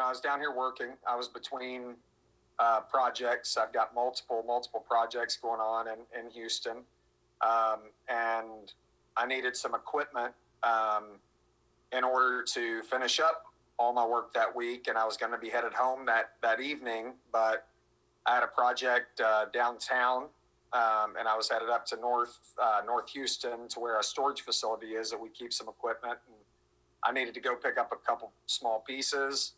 I was down here working. I was between projects. I've got multiple projects going on in Houston, and I needed some equipment in order to finish up all my work that week. And I was going to be headed home that evening, but I had a project downtown, and I was headed up to North Houston to where a storage facility is that we keep some equipment. And I needed to go pick up a couple small pieces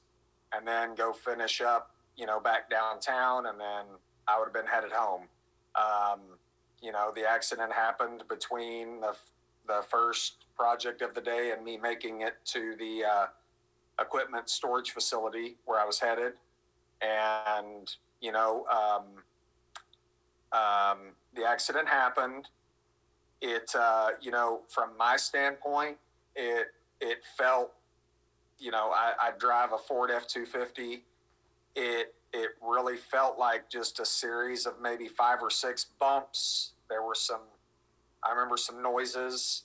and then go finish up, back downtown, and then I would have been headed home. The accident happened between the first project of the day and me making it to the equipment storage facility where I was headed. And, the accident happened. It, from my standpoint, it felt, I drive a Ford F-250. It really felt like just a series of maybe 5 or 6 bumps. There were I remember some noises,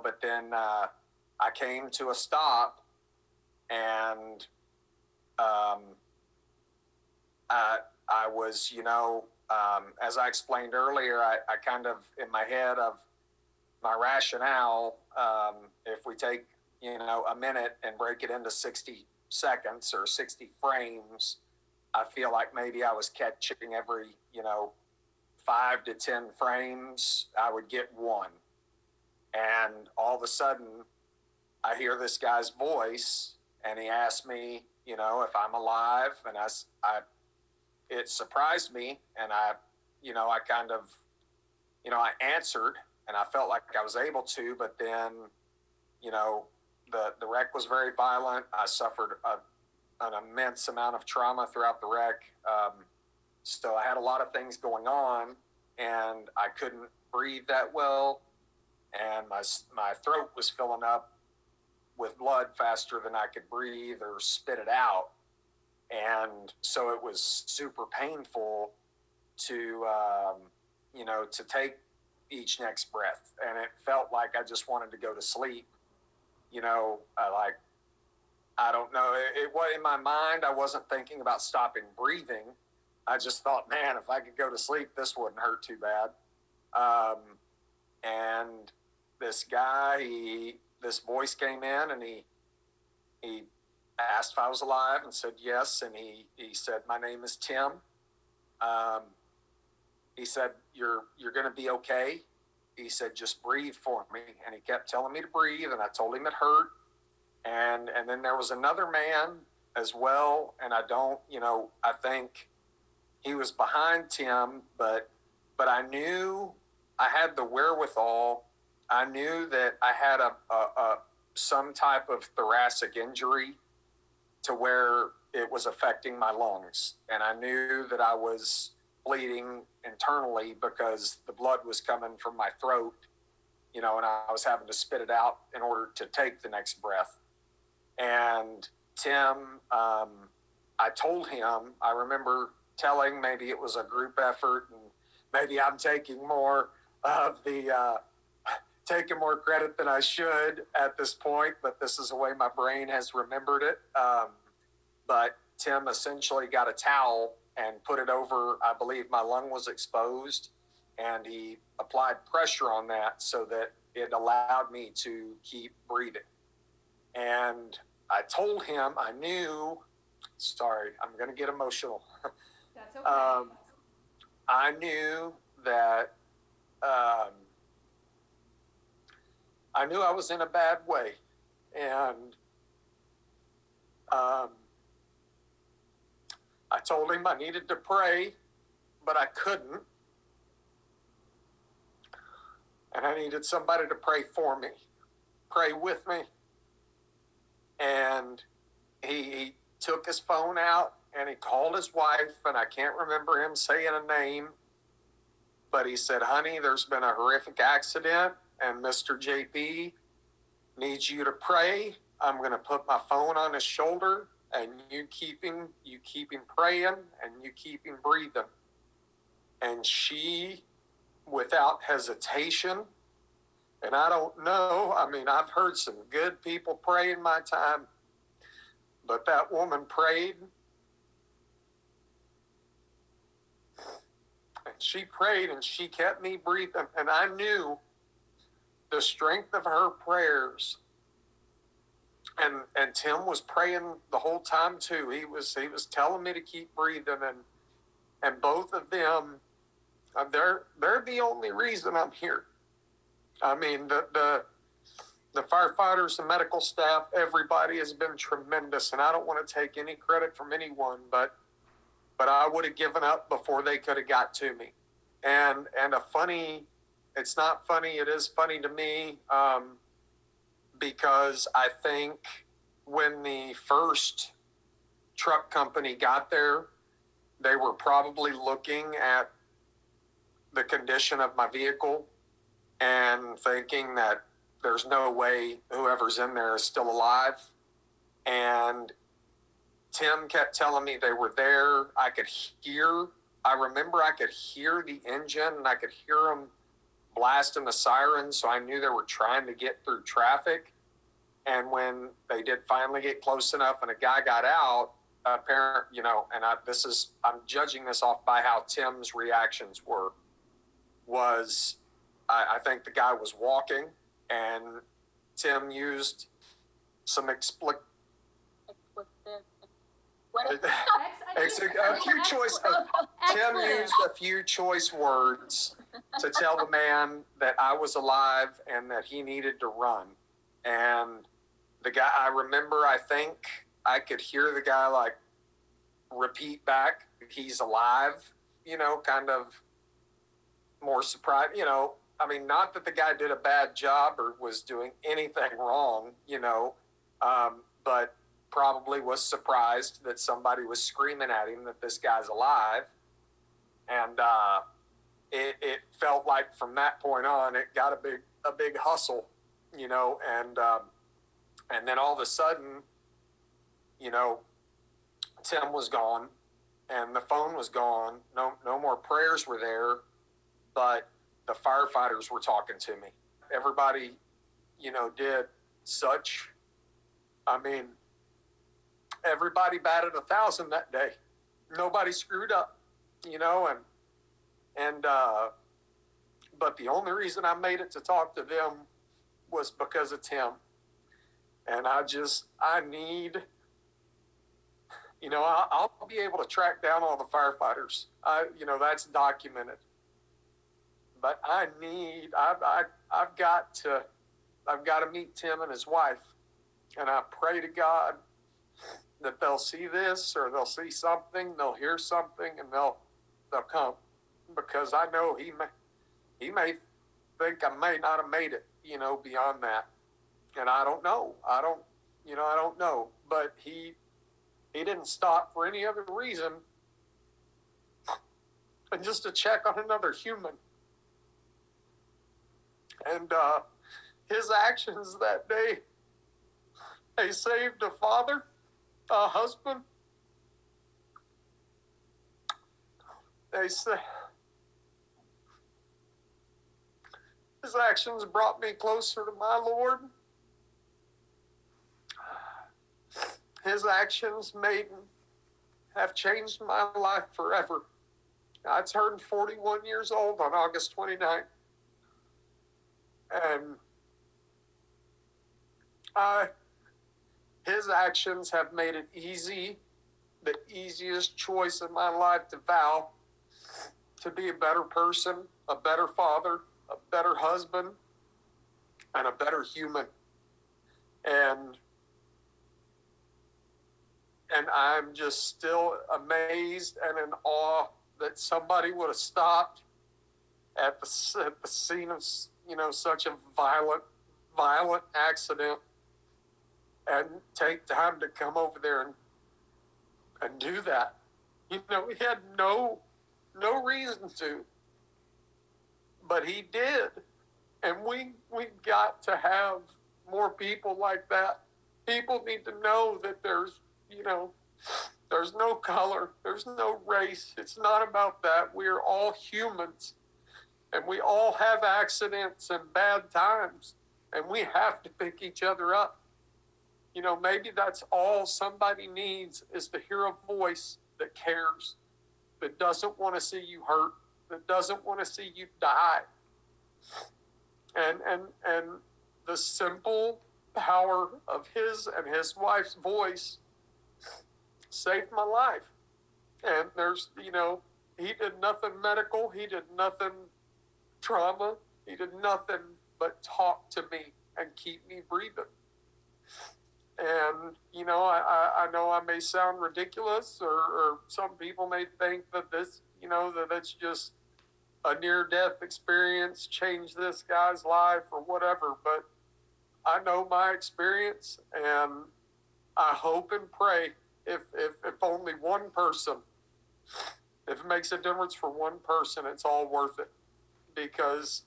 but then I came to a stop, and I was, as I explained earlier, I kind of, in my head of my rationale, if we take, a minute and break it into 60 seconds or 60 frames, I feel like maybe I was catching every, 5 to 10 frames, I would get one. And all of a sudden, I hear this guy's voice, and he asked me, if I'm alive. And it surprised me, and I kind of, I answered, and I felt like I was able to, but then, the wreck was very violent. I suffered an immense amount of trauma throughout the wreck. So I had a lot of things going on, and I couldn't breathe that well, and my throat was filling up with blood faster than I could breathe or spit it out. And so it was super painful to, to take each next breath. And it felt like I just wanted to go to sleep. I don't know. It was in my mind. I wasn't thinking about stopping breathing. I just thought, man, if I could go to sleep, this wouldn't hurt too bad. And this guy, this voice came in, and he asked if I was alive, and said yes. And he said, my name is Tim. He said, you're going to be okay. He said, just breathe for me. And he kept telling me to breathe, and I told him it hurt. And then there was another man as well. And I think he was behind Tim, but I knew I had the wherewithal. I knew that I had some type of thoracic injury to where it was affecting my lungs. And I knew that I was bleeding internally because the blood was coming from my throat, and I was having to spit it out in order to take the next breath. And Tim, I told him, I remember telling, maybe it was a group effort, and maybe I'm taking more of the, taking more credit than I should at this point, but this is the way my brain has remembered it. But Tim essentially got a towel and put it over, I believe my lung was exposed, and he applied pressure on that so that it allowed me to keep breathing. And I told him, I knew, sorry, I'm going to get emotional. That's okay. I knew that, I knew I was in a bad way. And I told him I needed to pray, but I couldn't. And I needed somebody to pray for me, pray with me. And he took his phone out, and he called his wife, and I can't remember him saying a name, but he said, honey, there's been a horrific accident, and Mr. JP needs you to pray. I'm going to put my phone on his shoulder, and you keep him praying, and you keep him breathing. And she, without hesitation, and I don't know, I mean, I've heard some good people pray in my time, But that woman prayed, and she prayed, and she kept me breathing. And I knew the strength of her prayers. And Tim was praying the whole time too. He was telling me to keep breathing, and both of them, they're the only reason I'm here. I mean, the firefighters, the medical staff, everybody has been tremendous, and I don't want to take any credit from anyone, but I would have given up before they could have got to me. And it's not funny, it is funny to me, because I think when the first truck company got there, they were probably looking at the condition of my vehicle and thinking that there's no way whoever's in there is still alive. And Tim kept telling me they were there. I remember I could hear the engine, and I could hear them blasting the sirens, so I knew they were trying to get through traffic. And when they did finally get close enough and a guy got out, I'm judging this off by how Tim's reactions were, I think the guy was walking, and Tim used some a few choice. Tim used a few choice words to tell the man that I was alive and that he needed to run. And the guy, I remember, I think I could hear the guy like repeat back, "He's alive," kind of more surprised, I mean, not that the guy did a bad job or was doing anything wrong, but probably was surprised that somebody was screaming at him that this guy's alive. And it felt like from that point on, it got a big hustle, and then all of a sudden, Tim was gone, and the phone was gone. No more prayers were there, but the firefighters were talking to me. Everybody, did such. I mean, everybody batted 1,000 that day. Nobody screwed up, but the only reason I made it to talk to them was because of Tim. And I need, I'll be able to track down all the firefighters. That's documented. But I've got to meet Tim and his wife. And I pray to God that they'll see this, or they'll see something, they'll hear something, and they'll come. Because I know he may think I may not have made it, beyond that. And I don't know. I don't know. But he didn't stop for any other reason than just to check on another human. And his actions that day, they saved a father, a husband. They say his actions brought me closer to my Lord. His actions have changed my life forever. I turned 41 years old on August 29th. And his actions have made it easy, the easiest choice in my life to vow to be a better person, a better father, a better husband, and a better human. And I'm just still amazed and in awe that somebody would have stopped at the scene of, such a violent accident and take time to come over there and do that. He had no reason to, but he did. And we got to have more people like that. People need to know that there's no color, there's no race. It's not about that. We are all humans, and we all have accidents and bad times, and we have to pick each other up. maybe that's all somebody needs, is to hear a voice that cares, that doesn't want to see you hurt, that doesn't want to see you die. And the simple power of his and his wife's voice saved my life. And there's, he did nothing medical, he did nothing trauma, he did nothing but talk to me and keep me breathing. And, I know I may sound ridiculous, or some people may think that this, that it's just a near-death experience, change this guy's life or whatever. But I know my experience, and I hope and pray if only one person, if it makes a difference for one person, it's all worth it. Because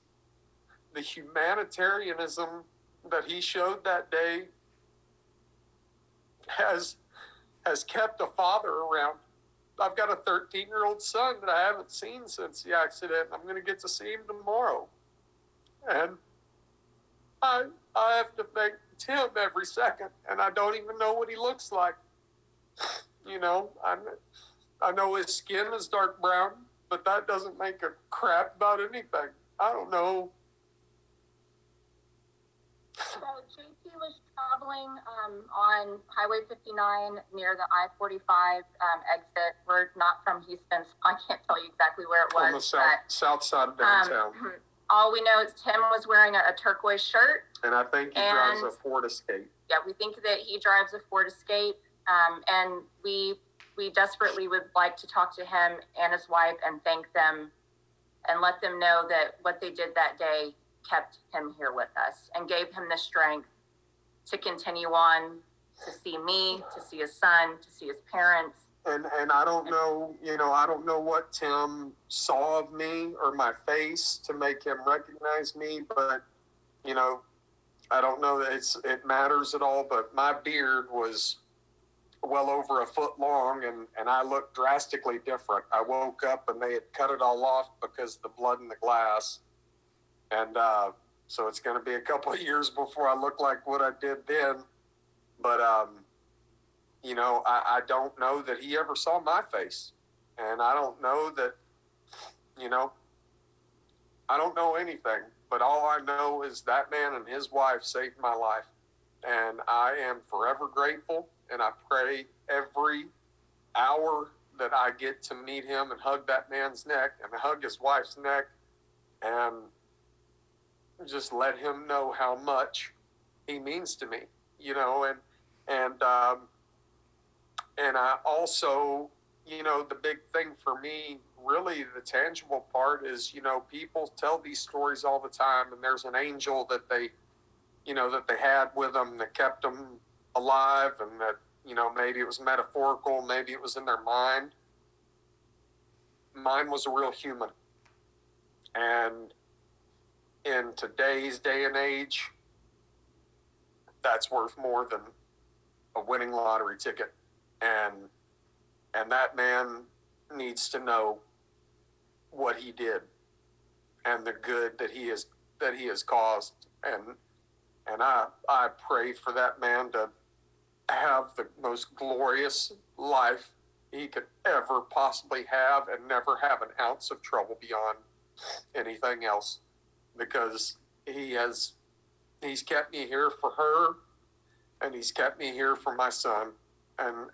the humanitarianism that he showed that day has kept a father around. I've got a 13-year-old son that I haven't seen since the accident. I'm going to get to see him tomorrow. And I have to thank Tim every second, and I don't even know what he looks like. I know his skin is dark brown, but that doesn't make a crap about anything. I don't know. So JP was traveling on Highway 59 near the I-45 exit. We're not from Houston, so I can't tell you exactly where it was. On the south side of downtown. All we know is Tim was wearing a turquoise shirt. And I think he drives a Ford Escape. Yeah, we think that he drives a Ford Escape. And we desperately would like to talk to him and his wife and thank them and let them know that what they did that day kept him here with us and gave him the strength to continue on, to see me, to see his son, to see his parents. And I don't know, I don't know what Tim saw of me or my face to make him recognize me, but, I don't know that it matters at all, but my beard was well over a foot long, and I looked drastically different. I woke up and they had cut it all off because of the blood in the glass. And so it's going to be a couple of years before I look like what I did then. But, I don't know that he ever saw my face. And I don't know that, I don't know anything. But all I know is that man and his wife saved my life. And I am forever grateful. And I pray every hour that I get to meet him and hug that man's neck and hug his wife's neck and just let him know how much he means to me, and I also, the big thing for me, really the tangible part is, people tell these stories all the time, and there's an angel that they had with them that kept them alive, and that, maybe it was metaphorical, maybe it was in their mind. Mine was a real human. And in today's day and age, that's worth more than a winning lottery ticket. And that man needs to know what he did and the good that he has caused. And I pray for that man to have the most glorious life he could ever possibly have and never have an ounce of trouble beyond anything else, because he's kept me here for her, and he's kept me here for my son, and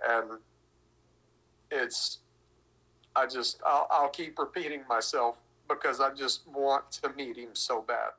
I'll keep repeating myself because I just want to meet him so bad.